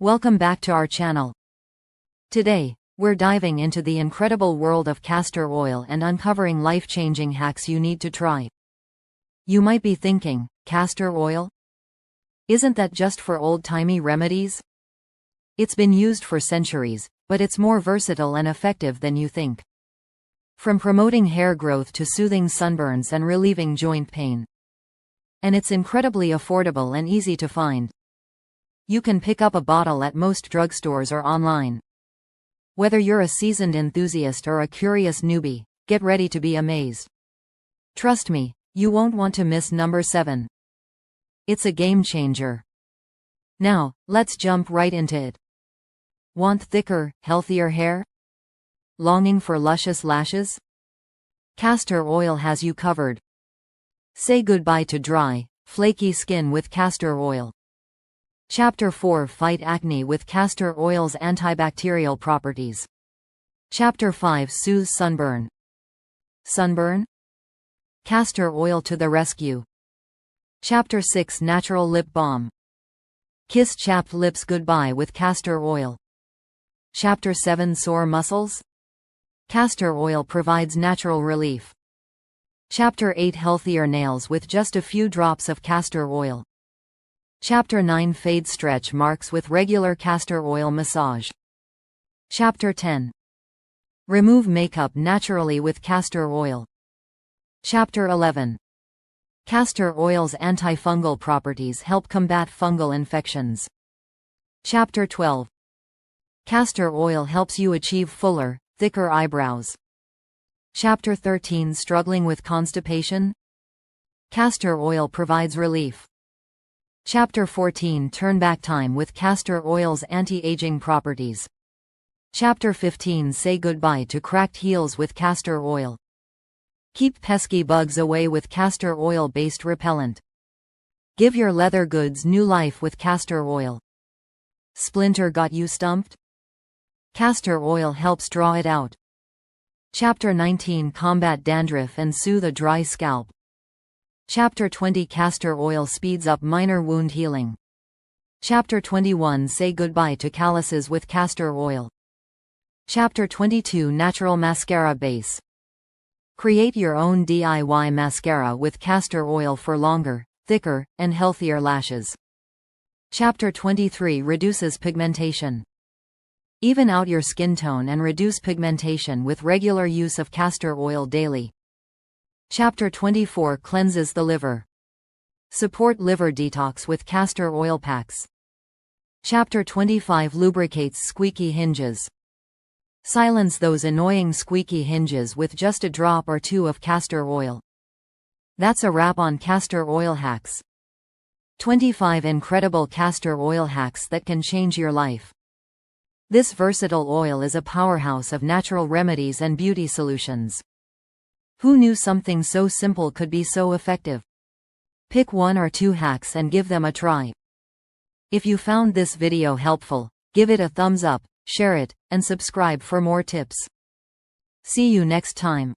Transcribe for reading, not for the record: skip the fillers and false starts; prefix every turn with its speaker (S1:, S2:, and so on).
S1: Welcome back to our channel. Today, we're diving into the incredible world of castor oil and uncovering life-changing hacks you need to try. You might be thinking, castor oil? Isn't that just for old-timey remedies? It's been used for centuries, but it's more versatile and effective than you think. From promoting hair growth to soothing sunburns and relieving joint pain. And it's incredibly affordable and easy to find. You can pick up a bottle at most drugstores or online. Whether you're a seasoned enthusiast or a curious newbie, get ready to be amazed. Trust me, you won't want to miss number 7. It's a game changer. Now, let's jump right into it. Want thicker, healthier hair? Longing for luscious lashes? Castor oil has you covered. Say goodbye to dry, flaky skin with castor oil. Chapter 4 – Fight acne with castor oil's antibacterial properties. Chapter 5 – Soothes sunburn. Sunburn? Castor oil to the rescue. Chapter 6 – Natural lip balm. Kiss chapped lips goodbye with castor oil. Chapter 7 – Sore muscles? Castor oil provides natural relief. Chapter 8 – Healthier nails with just a few drops of castor oil. Chapter 9 – Fade stretch marks with regular castor oil massage. Chapter 10 – Remove makeup naturally with castor oil. Chapter 11 – Castor oil's antifungal properties help combat fungal infections. Chapter 12 – Castor oil helps you achieve fuller, thicker eyebrows. Chapter 13 – Struggling with constipation? Castor oil provides relief. Chapter 14 – Turn back time with castor oil's anti-aging properties. Chapter 15 – Say goodbye to cracked heels with castor oil. Keep pesky bugs away with castor oil-based repellent. Give your leather goods new life with castor oil. Splinter got you stumped? Castor oil helps draw it out. Chapter 19 – Combat dandruff and soothe a dry scalp. Chapter 20 – Castor oil speeds up minor wound healing. Chapter 21 – Say goodbye to calluses with castor oil. Chapter 22 – Natural mascara base. Create your own DIY mascara with castor oil for longer, thicker, and healthier lashes. Chapter 23 – Reduces pigmentation. Even out your skin tone and reduce pigmentation with regular use of castor oil daily. Chapter 24 – Cleanses the liver. Support liver detox with castor oil packs. Chapter 25 – Lubricates squeaky hinges. Silence those annoying squeaky hinges with just a drop or two of castor oil. That's a wrap on castor oil hacks. 25 incredible castor oil hacks that can change your life. This versatile oil is a powerhouse of natural remedies and beauty solutions. Who knew something so simple could be so effective? Pick 1 or 2 hacks and give them a try. If you found this video helpful, give it a thumbs up, share it, and subscribe for more tips. See you next time.